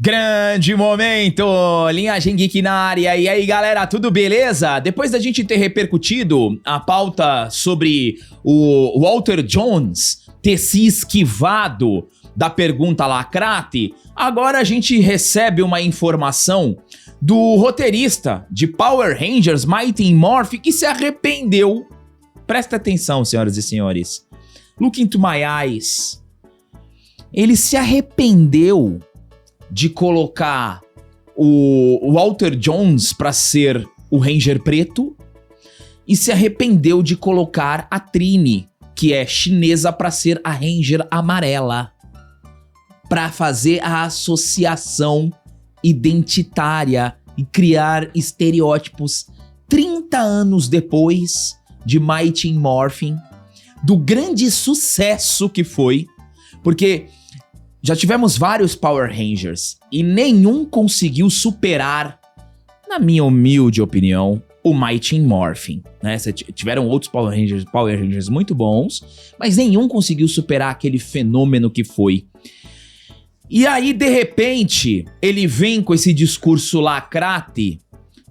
Grande momento, Linhagem Geek na área. E aí, galera, tudo beleza? Depois da gente ter repercutido a pauta sobre o Walter Jones ter se esquivado da pergunta lacrate, agora a gente recebe uma informação do roteirista de Power Rangers Mighty Morphin que se arrependeu. Presta atenção, senhoras e senhores. Look into my eyes. Ele se arrependeu de colocar o Walter Jones pra ser o Ranger preto e se arrependeu de colocar a Trini, que é chinesa, pra ser a Ranger amarela, pra fazer a associação identitária e criar estereótipos 30 anos depois de Mighty Morphin, do grande sucesso que foi, porque já tivemos vários Power Rangers e nenhum conseguiu superar, na minha humilde opinião, o Mighty Morphin, né? Tiveram outros Power Rangers muito bons, mas nenhum conseguiu superar aquele fenômeno que foi. E aí, de repente, ele vem com esse discurso lacrate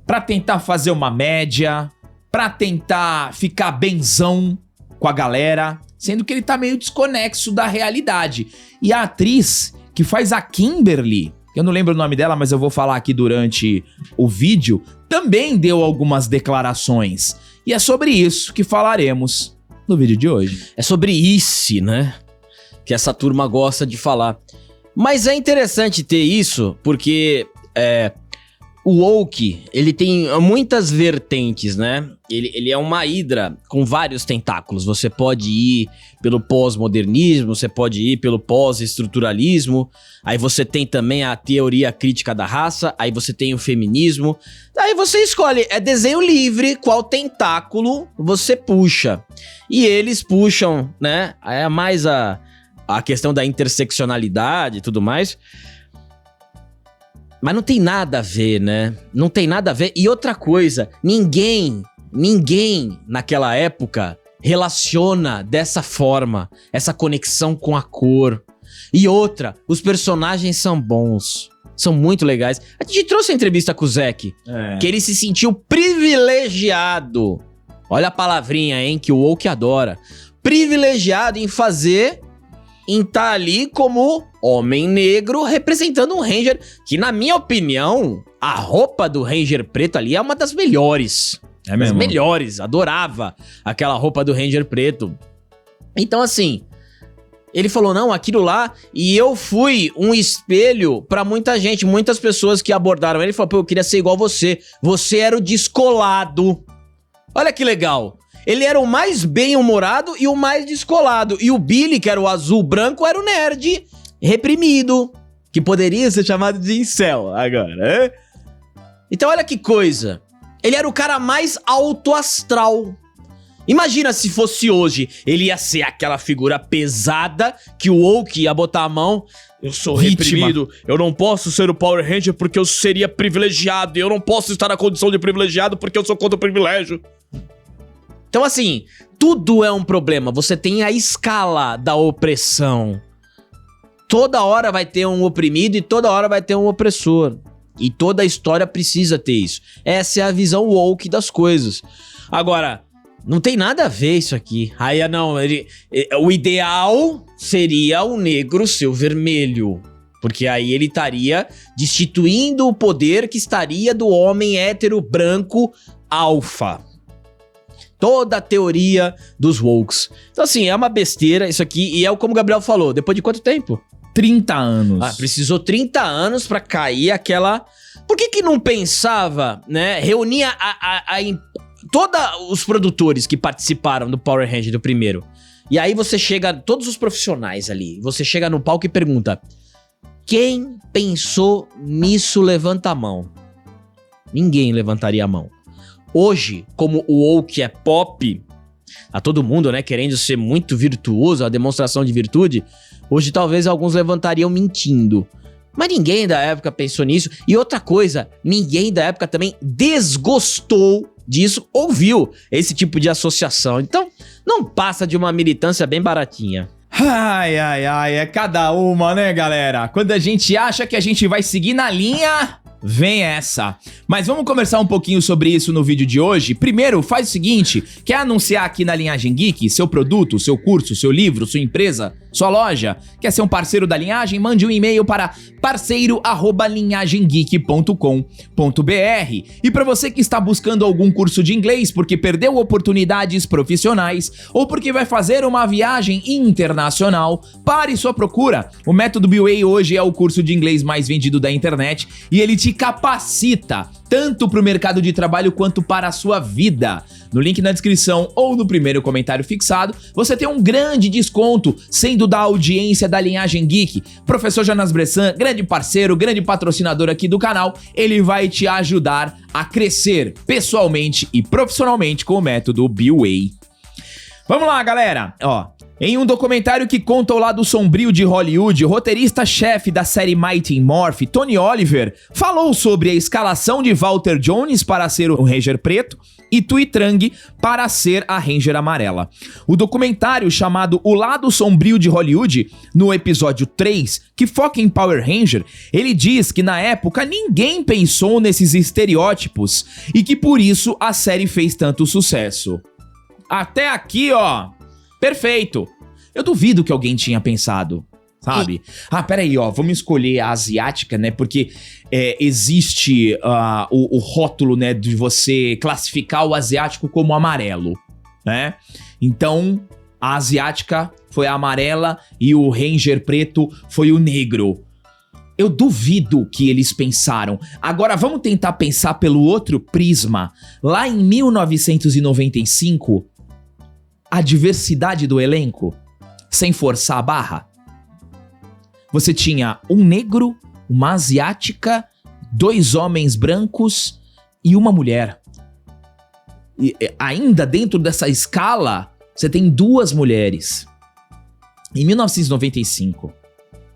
pra tentar fazer uma média, pra tentar ficar benzão com a galera, sendo que ele tá meio desconexo da realidade. E a atriz que faz a Kimberly, eu não lembro o nome dela, mas eu vou falar aqui durante o vídeo, também deu algumas declarações. E é sobre isso que falaremos no vídeo de hoje. É sobre isso, né? Que essa turma gosta de falar. Mas é interessante ter isso, porque o woke, ele tem muitas vertentes, né? Ele é uma hidra com vários tentáculos. Você pode ir pelo pós-modernismo, você pode ir pelo pós-estruturalismo, aí você tem também a teoria crítica da raça, aí você tem o feminismo. Aí você escolhe, é desenho livre, qual tentáculo você puxa. E eles puxam, né? É mais a questão da interseccionalidade e tudo mais. Mas não tem nada a ver, né? Não tem nada a ver. E outra coisa, ninguém naquela época relaciona dessa forma, essa conexão com a cor. E outra, os personagens são bons, são muito legais. A gente trouxe a entrevista com o Zack, que ele se sentiu privilegiado. Olha a palavrinha, hein, que o woke adora. Privilegiado em estar ali como homem negro representando um Ranger, que na minha opinião, a roupa do Ranger preto ali é uma das melhores. É mesmo? Das melhores, adorava aquela roupa do Ranger preto. Então assim, ele falou, não, aquilo lá, e eu fui um espelho pra muita gente, muitas pessoas que abordaram ele, falou, pô, eu queria ser igual você era o descolado. Olha que legal. Ele era o mais bem-humorado e o mais descolado. E o Billy, que era o azul-branco, era o nerd reprimido, que poderia ser chamado de incel agora, hein? Então olha que coisa. Ele era o cara mais alto astral. Imagina se fosse hoje. Ele ia ser aquela figura pesada que o woke ia botar a mão. Eu sou reprimido, eu não posso ser o Power Ranger porque eu seria privilegiado. E eu não posso estar na condição de privilegiado porque eu sou contra o privilégio. Então assim, tudo é um problema. Você tem a escala da opressão. Toda hora vai ter um oprimido e toda hora vai ter um opressor. E toda a história precisa ter isso. Essa é a visão woke das coisas. Agora, não tem nada a ver isso aqui. Aí não, o ideal seria o negro ser o vermelho. Porque aí ele estaria destituindo o poder que estaria do homem hétero branco alfa. Toda a teoria dos wokes. Então assim, é uma besteira isso aqui. E é como o Gabriel falou, depois de quanto tempo? 30 anos. Ah, precisou 30 anos pra cair aquela... Por que não pensava, né? Reunia todos os produtores que participaram do Power Ranger do primeiro. E aí você chega, todos os profissionais ali, você chega no palco e pergunta: quem pensou nisso, levanta a mão. Ninguém levantaria a mão. Hoje, como o woke é pop, a todo mundo, né, querendo ser muito virtuoso, a demonstração de virtude, hoje talvez alguns levantariam mentindo. Mas ninguém da época pensou nisso. E outra coisa, ninguém da época também desgostou disso, ouviu esse tipo de associação. Então, não passa de uma militância bem baratinha. Ai, é cada uma, né, galera? Quando a gente acha que a gente vai seguir na linha, vem essa. Mas vamos conversar um pouquinho sobre isso no vídeo de hoje. Primeiro, faz o seguinte, quer anunciar aqui na Linhagem Geek seu produto, seu curso, seu livro, sua empresa, sua loja? Quer ser um parceiro da Linhagem? Mande um e-mail para parceiro@linhagemgeek.com.br. E para você que está buscando algum curso de inglês porque perdeu oportunidades profissionais ou porque vai fazer uma viagem internacional, pare sua procura. O Método BWay hoje é o curso de inglês mais vendido da internet e ele te capacita tanto para o mercado de trabalho quanto para a sua vida. No link na descrição ou no primeiro comentário fixado, você tem um grande desconto, sendo da audiência da Linhagem Geek. Professor Jonas Bressan, grande parceiro, grande patrocinador aqui do canal, ele vai te ajudar a crescer pessoalmente e profissionalmente com o Método BWay. Vamos lá, galera. Em um documentário que conta o lado sombrio de Hollywood, o roteirista-chefe da série Mighty Morphin, Tony Oliver, falou sobre a escalação de Walter Jones para ser o Ranger preto e Thuy Trang para ser a Ranger amarela. O documentário chamado O Lado Sombrio de Hollywood, no episódio 3, que foca em Power Ranger, ele diz que na época ninguém pensou nesses estereótipos e que por isso a série fez tanto sucesso. Até aqui, perfeito. Eu duvido que alguém tinha pensado, sabe? Peraí, vamos escolher a asiática, né? Porque existe o rótulo, né, de você classificar o asiático como amarelo, né? Então, a asiática foi a amarela e o Ranger preto foi o negro. Eu duvido que eles pensaram. Agora, vamos tentar pensar pelo outro prisma. Lá em 1995... a diversidade do elenco, sem forçar a barra. Você tinha um negro, uma asiática, 2 homens brancos e uma mulher. E ainda dentro dessa escala, você tem 2 mulheres. Em 1995,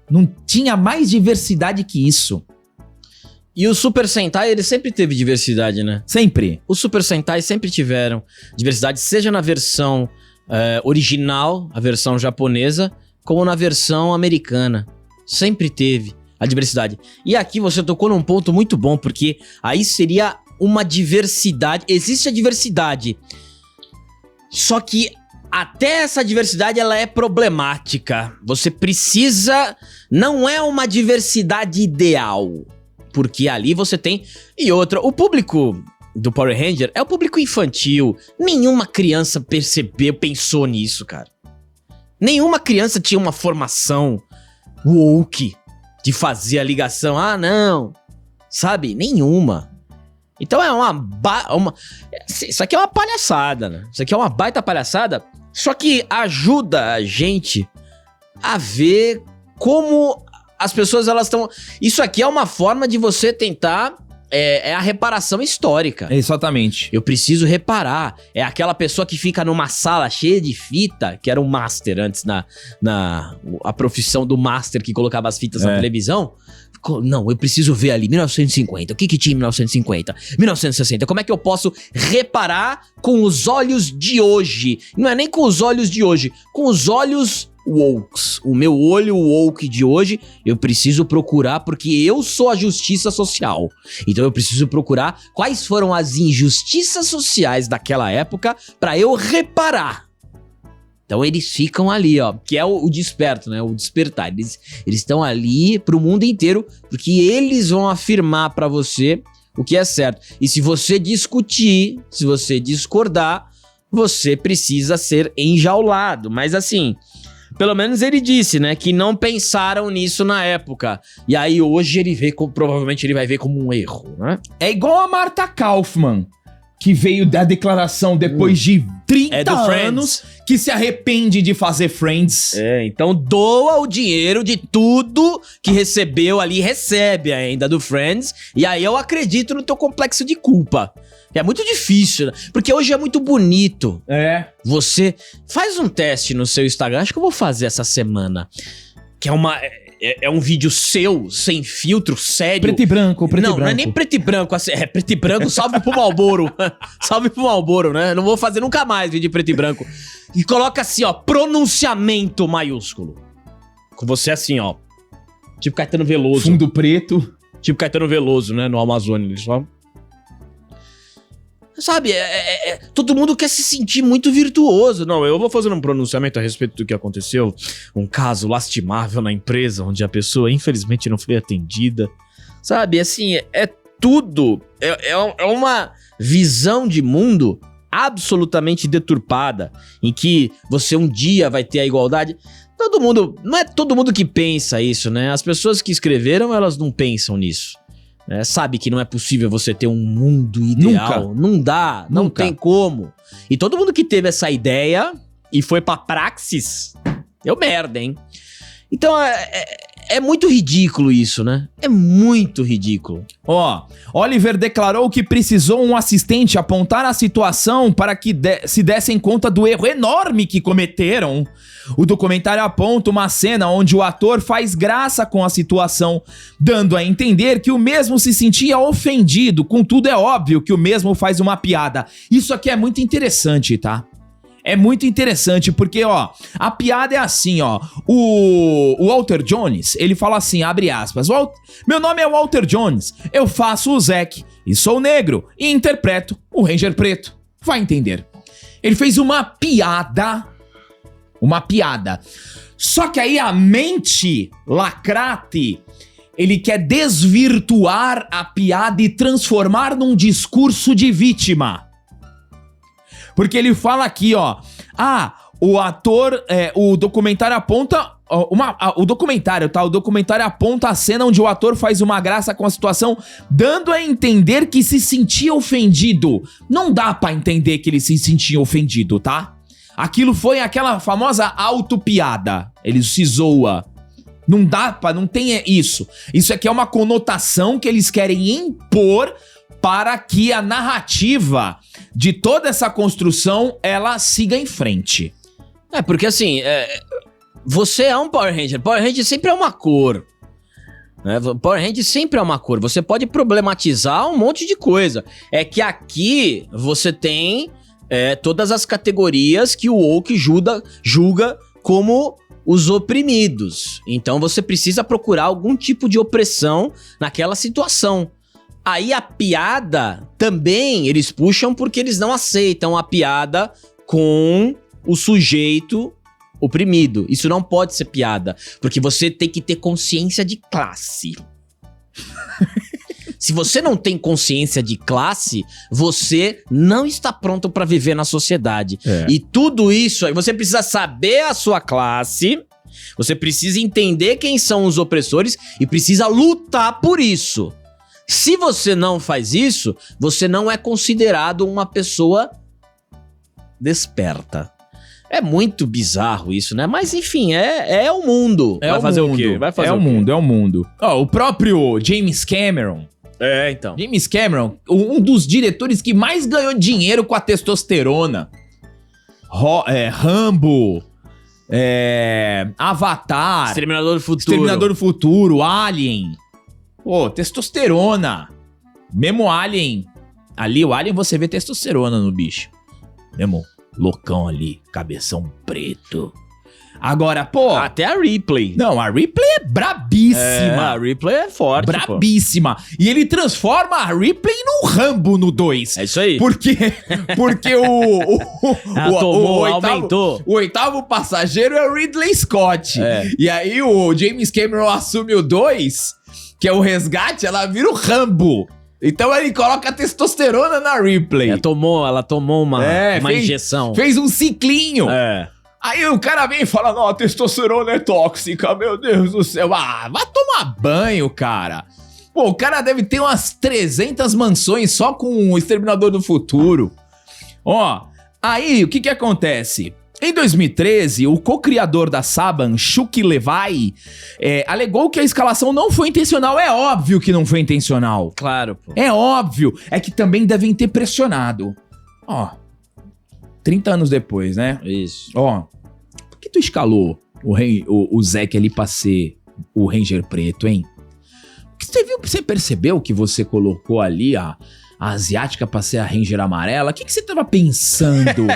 não tinha mais diversidade que isso. E o Super Sentai, ele sempre teve diversidade, né? Sempre. Os Super Sentai sempre tiveram diversidade, seja na versão original, a versão japonesa, como na versão americana. Sempre teve a diversidade. E aqui você tocou num ponto muito bom, porque aí seria uma diversidade. Existe a diversidade, só que até essa diversidade ela é problemática. Você precisa... Não é uma diversidade ideal, porque ali você tem... E outra, o público do Power Ranger é o público infantil. Nenhuma criança pensou nisso, cara. Nenhuma criança tinha uma formação woke de fazer a ligação. Não. Sabe? Nenhuma. Então é isso aqui é uma palhaçada, né? Isso aqui é uma baita palhaçada. Só que ajuda a gente a ver como as pessoas elas estão... Isso aqui é uma forma de você tentar... É a reparação histórica. Exatamente. Eu preciso reparar. É aquela pessoa que fica numa sala cheia de fita, que era um master antes, a profissão do master que colocava as fitas na televisão. Não, eu preciso ver ali, 1950. O que tinha em 1950? 1960. Como é que eu posso reparar com os olhos de hoje? Não é nem com os olhos de hoje, com os olhos... wokes. O meu olho woke de hoje, eu preciso procurar, porque eu sou a justiça social. Então eu preciso procurar quais foram as injustiças sociais daquela época pra eu reparar. Então eles ficam ali, que é o desperto, né? O despertar. Eles estão ali pro mundo inteiro, porque eles vão afirmar pra você o que é certo. E se você discutir, se você discordar, você precisa ser enjaulado. Mas assim... Pelo menos ele disse, né, que não pensaram nisso na época. E aí hoje ele vê, provavelmente ele vai ver como um erro, né? É igual a Marta Kaufman, que veio da declaração depois de 30 anos, que se arrepende de fazer Friends. Então doa o dinheiro de tudo que recebeu ali, recebe ainda do Friends. E aí eu acredito no teu complexo de culpa. É muito difícil, né? Porque hoje é muito bonito. Você faz um teste no seu Instagram, acho que eu vou fazer essa semana. Que é uma... é um vídeo seu, sem filtro, sério. Preto e branco, preto e branco. Não é nem preto e branco, assim, é preto e branco, salve pro Marlboro. Salve pro Marlboro, né? Não vou fazer nunca mais vídeo de preto e branco. E coloca assim, ó, pronunciamento maiúsculo. Com você assim, ó. Tipo Caetano Veloso. Fundo preto. Tipo Caetano Veloso, né? No Amazônia, eles falam. Sabe, todo mundo quer se sentir muito virtuoso. Não, eu vou fazer um pronunciamento a respeito do que aconteceu. Um caso lastimável na empresa, onde a pessoa, infelizmente, não foi atendida. Sabe, assim, é tudo. É uma visão de mundo absolutamente deturpada, em que você um dia vai ter a igualdade. Todo mundo, não é todo mundo que pensa isso, né? As pessoas que escreveram, elas não pensam nisso. Sabe que não é possível você ter um mundo ideal. Não dá, não tem como. E todo mundo que teve essa ideia e foi pra praxis, deu merda, hein? Então é muito ridículo isso, né? É muito ridículo. Ó, Oliver declarou que precisou um assistente apontar a situação para que se dessem conta do erro enorme que cometeram. O documentário aponta uma cena onde o ator faz graça com a situação, dando a entender que o mesmo se sentia ofendido. Contudo, é óbvio que o mesmo faz uma piada. Isso aqui é muito interessante, tá? É muito interessante porque, ó, a piada é assim, ó. O Walter Jones, ele fala assim, abre aspas. Meu nome é Walter Jones, eu faço o Zack e sou negro e interpreto o Ranger Preto. Vai entender. Ele fez uma piada. Uma piada. Só que aí a mente lacrate, ele quer desvirtuar a piada e transformar num discurso de vítima. Porque ele fala aqui, ó. O ator, o documentário aponta... O documentário, tá? O documentário aponta a cena onde o ator faz uma graça com a situação, dando a entender que se sentia ofendido. Não dá pra entender que ele se sentia ofendido, tá? Aquilo foi aquela famosa autopiada. Ele se zoa. Não dá pra... Não tem isso. Isso aqui é uma conotação que eles querem impor para que a narrativa de toda essa construção, ela siga em frente. Porque assim, você é um Power Ranger. Power Ranger sempre é uma cor. Power Ranger sempre é uma cor. Você pode problematizar um monte de coisa. É que aqui você tem... todas as categorias que o woke julga como os oprimidos. Então você precisa procurar algum tipo de opressão naquela situação. Aí a piada também eles puxam porque eles não aceitam a piada com o sujeito oprimido. Isso não pode ser piada, porque você tem que ter consciência de classe. Se você não tem consciência de classe, você não está pronto para viver na sociedade. E tudo isso, você precisa saber a sua classe, você precisa entender quem são os opressores e precisa lutar por isso. Se você não faz isso, você não é considerado uma pessoa desperta. É muito bizarro isso, né? Mas enfim, é o mundo. Vai fazer o quê? Vai fazer o mundo, é o mundo. Ó, o próprio James Cameron. Então. James Cameron, um dos diretores que mais ganhou dinheiro com a testosterona. Rambo, Avatar, Exterminador do Futuro, Alien. Pô, testosterona. Mesmo Alien. Ali, o Alien, você vê testosterona no bicho. Mesmo loucão ali, cabeção preto. Agora, pô... Até a Ripley. Não, a Ripley é brabíssima. A Ripley é forte, brabíssima. E ele transforma a Ripley num Rambo no 2. É isso aí. Porque aumentou. O oitavo passageiro é o Ridley Scott. E aí o James Cameron assume o 2, que é o resgate, ela vira o Rambo. Então ele coloca a testosterona na Ripley. Ela tomou uma injeção. Fez um ciclinho. Aí o cara vem e fala, não, a testosterona é tóxica, meu Deus do céu. Vai tomar banho, cara. Pô, o cara deve ter umas 300 mansões só com o Exterminador do Futuro. Ó, aí o que acontece? Em 2013, o co-criador da Saban, Chuck Levi, alegou que a escalação não foi intencional. É óbvio que não foi intencional. Claro, pô. É óbvio. É que também devem ter pressionado. Ó, 30 anos depois, né? Isso. Ó, por que tu escalou o Zack ali pra ser o Ranger preto, hein? Você percebeu que você colocou ali a asiática pra ser a Ranger amarela? O que você tava pensando?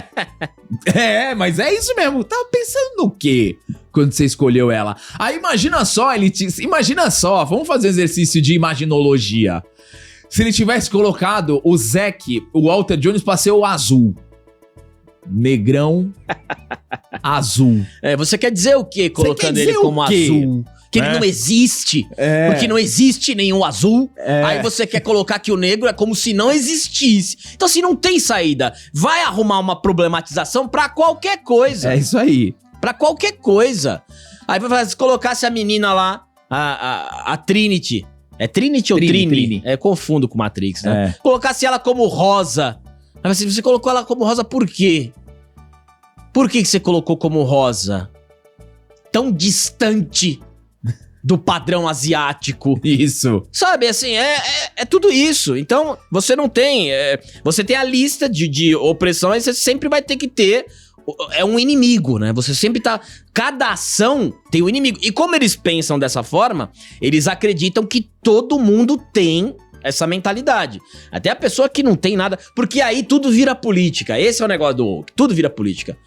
Mas é isso mesmo. Tava pensando no quê quando você escolheu ela? Aí imagina só, imagina só, vamos fazer um exercício de imaginologia. Se ele tivesse colocado o Zack, o Walter Jones, pra ser o azul. Negrão azul. Você quer dizer o quê colocando ele como azul? Que ele não existe, porque não existe nenhum azul. Aí você quer colocar que o negro é como se não existisse. Então assim, não tem saída. Vai arrumar uma problematização pra qualquer coisa. É isso aí. Pra qualquer coisa. Aí se colocasse a menina lá, a Trinity. É Trinity ou Trini? Confundo com Matrix, né? Colocasse ela como rosa. Aí você colocou ela como rosa por quê? Por que você colocou como rosa? Tão distante do padrão asiático. Isso. Sabe, assim, é tudo isso. Então, você não tem... você tem a lista de opressões, você sempre vai ter que ter... É um inimigo, né? Você sempre tá... Cada ação tem um inimigo. E como eles pensam dessa forma, eles acreditam que todo mundo tem essa mentalidade. Até a pessoa que não tem nada... Porque aí tudo vira política. Esse é o negócio do woke. Tudo vira política.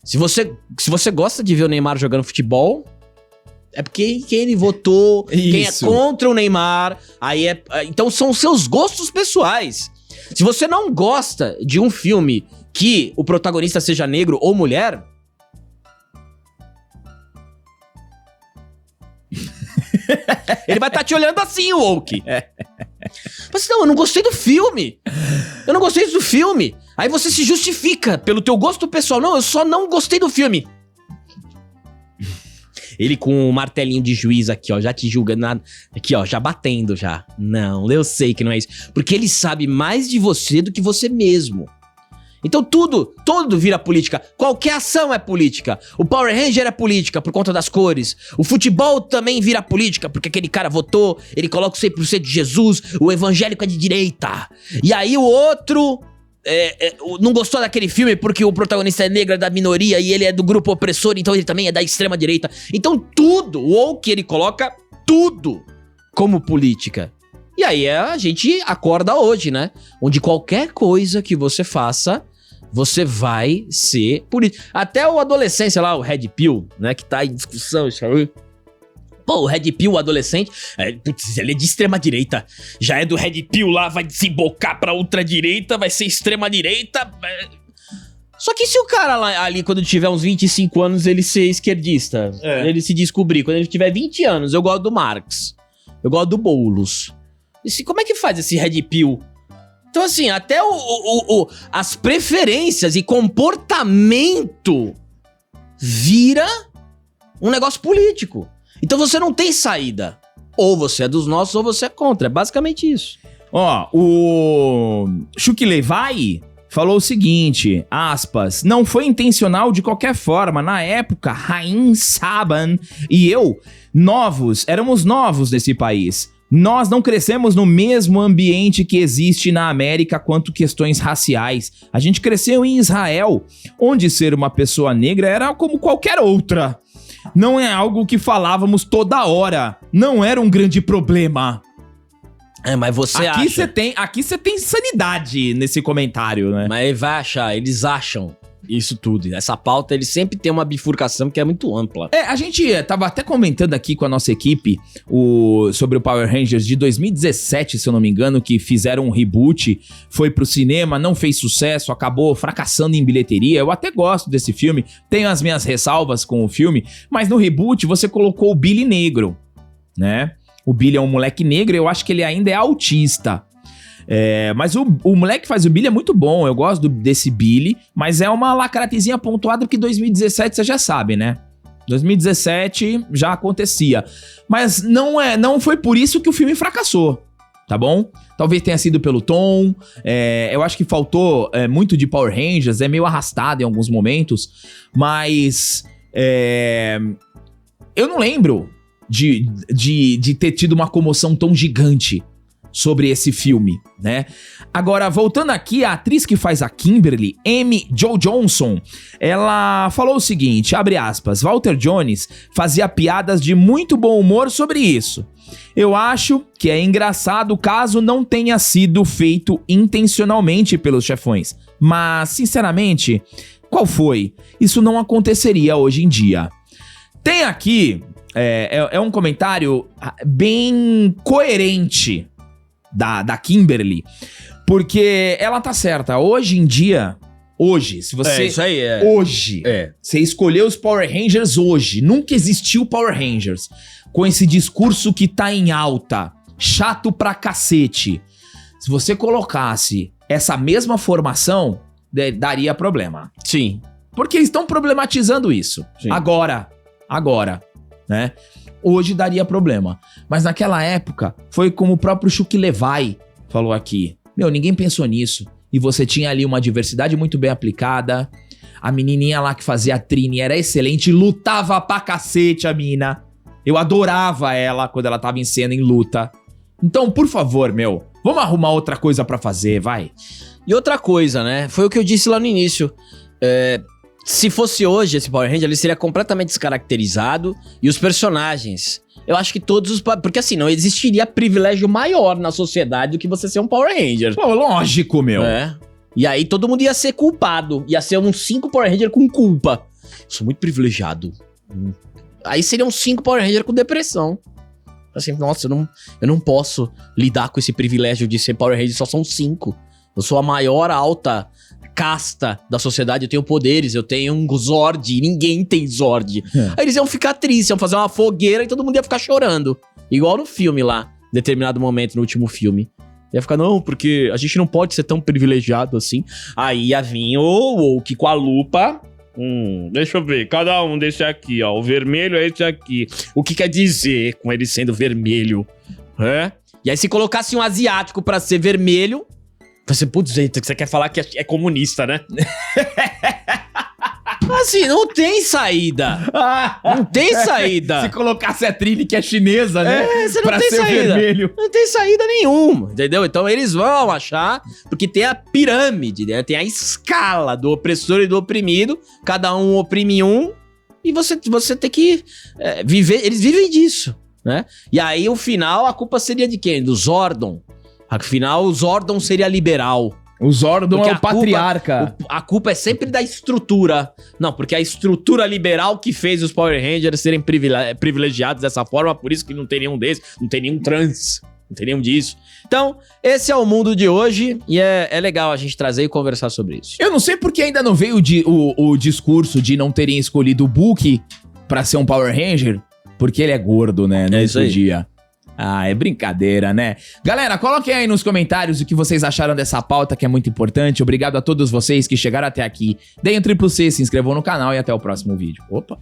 Se você gosta de ver o Neymar jogando futebol... É porque quem ele votou, quem é contra o Neymar, aí então são os seus gostos pessoais. Se você não gosta de um filme que o protagonista seja negro ou mulher... ele vai estar te olhando assim, o woke. Mas não, eu não gostei do filme. Eu não gostei do filme. Aí você se justifica pelo teu gosto pessoal. Não, eu só não gostei do filme. Ele com o martelinho de juiz aqui, ó, já te julgando, aqui, ó, já batendo já. Não, eu sei que não é isso. Porque ele sabe mais de você do que você mesmo. Então tudo vira política. Qualquer ação é política. O Power Ranger é política por conta das cores. O futebol também vira política, porque aquele cara votou, ele coloca o 100% de Jesus, o evangélico é de direita. E aí o outro... não gostou daquele filme porque o protagonista é negro, é da minoria e ele é do grupo opressor, então ele também é da extrema direita. Então tudo, o woke, ele coloca tudo como política. E aí a gente acorda hoje, né? Onde qualquer coisa que você faça, você vai ser político. Até o adolescência lá, o Red Pill, né? Que tá em discussão, isso aí. Pô, o Red Pill, o adolescente, putz, ele é de extrema direita. Já é do Red Pill lá, vai desembocar pra ultradireita, vai ser extrema direita. Só que se o cara lá, ali, quando tiver uns 25 anos, ele ser esquerdista, ele se descobrir, quando ele tiver 20 anos, eu gosto do Marx, eu gosto do Boulos. Como é que faz esse Red Pill? Então assim, até as preferências e comportamento vira um negócio político. Então você não tem saída. Ou você é dos nossos ou você é contra. É basicamente isso. Ó, o Chuck Levi falou o seguinte, aspas, não foi intencional de qualquer forma. Na época, Rain Saban e eu, éramos novos nesse país. Nós não crescemos no mesmo ambiente que existe na América quanto questões raciais. A gente cresceu em Israel, onde ser uma pessoa negra era como qualquer outra. Não é algo que falávamos toda hora. Não era um grande problema. Mas você acha... Aqui você tem sanidade nesse comentário, né? Mas ele vai achar, eles acham isso tudo. Essa pauta, ele sempre tem uma bifurcação que é muito ampla. A gente tava até comentando aqui com a nossa equipe sobre o Power Rangers de 2017, se eu não me engano, que fizeram um reboot, foi pro cinema, não fez sucesso, acabou fracassando em bilheteria. Eu até gosto desse filme, tenho as minhas ressalvas com o filme, mas no reboot você colocou o Billy negro, né? O Billy é um moleque negro, eu acho que ele ainda é autista. Mas o moleque que faz o Billy é muito bom, eu gosto desse Billy, mas é uma lacratezinha pontuada porque 2017 você já sabe, né? 2017 já acontecia. Mas não foi por isso que o filme fracassou, tá bom? Talvez tenha sido pelo tom, eu acho que faltou muito de Power Rangers, é meio arrastado em alguns momentos, mas eu não lembro de ter tido uma comoção tão gigante, sobre esse filme, né? Agora, voltando aqui, a atriz que faz a Kimberly, Amy Jo Johnson, ela falou o seguinte, abre aspas, Walter Jones fazia piadas de muito bom humor sobre isso. Eu acho que é engraçado caso não tenha sido feito intencionalmente pelos chefões, mas, sinceramente, qual foi? Isso não aconteceria hoje em dia. Tem aqui, é um comentário bem coerente da Kimberly, porque ela tá certa. Hoje em dia, se você... isso aí, Hoje, você escolheu os Power Rangers hoje, nunca existiu Power Rangers, com esse discurso que tá em alta, chato pra cacete. Se você colocasse essa mesma formação, daria problema. Sim. Porque eles estão problematizando isso. Sim. Agora, né? Hoje daria problema. Mas naquela época, foi como o próprio Chuck Levi falou aqui. Meu, ninguém pensou nisso. E você tinha ali uma diversidade muito bem aplicada. A menininha lá que fazia a Trini era excelente, lutava pra cacete a mina. Eu adorava ela quando ela tava em cena, em luta. Então, por favor, meu, vamos arrumar outra coisa pra fazer, vai. E outra coisa, né? Foi o que eu disse lá no início. Se fosse hoje esse Power Ranger, ele seria completamente descaracterizado. E os personagens, eu acho que todos os... Porque assim, não existiria privilégio maior na sociedade do que você ser um Power Ranger. Pô, lógico, meu. E aí todo mundo ia ser culpado. Ia ser uns 5 Power Ranger com culpa. Eu sou muito privilegiado. Aí seriam 5 Power Ranger com depressão. Assim, nossa, eu não posso lidar com esse privilégio de ser Power Ranger, só são 5. Eu sou a maior alta casta da sociedade, eu tenho poderes, eu tenho um Zord, ninguém tem Zord. Aí eles iam ficar tristes, iam fazer uma fogueira e todo mundo ia ficar chorando. Igual no filme lá, em determinado momento, no último filme. Ia ficar, não, porque a gente não pode ser tão privilegiado assim. Aí ia vir o que com a lupa... deixa eu ver, cada um desse aqui, ó, o vermelho é esse aqui. O que quer dizer com ele sendo vermelho? E aí se colocasse um asiático pra ser vermelho, você, putz, você quer falar que é comunista, né? Assim, não tem saída. Não tem saída. Se colocasse a Trini, que é chinesa, né? Você não pra tem ser saída. vermelho. Não tem saída nenhuma, entendeu? Então eles vão achar, porque tem a pirâmide, né? Tem a escala do opressor e do oprimido, cada um oprime um, e você tem que viver, eles vivem disso, né? E aí, o final, a culpa seria de quem? Do Zordon. Afinal, o Zordon seria liberal. O Zordon Porque é o patriarca. A culpa é sempre da estrutura. Não, porque a estrutura liberal que fez os Power Rangers serem privilegiados dessa forma, por isso que não tem nenhum desses, não tem nenhum trans, não tem nenhum disso. Então, esse é o mundo de hoje e é legal a gente trazer e conversar sobre isso. Eu não sei porque ainda não veio o discurso de não terem escolhido o Book pra ser um Power Ranger, porque ele é gordo, né? Não isso aí. podia. Ah, é brincadeira, né? Galera, coloquem aí nos comentários o que vocês acharam dessa pauta, que é muito importante. Obrigado a todos vocês que chegaram até aqui. Deem um triplo C, se inscrevam no canal e até o próximo vídeo. Opa!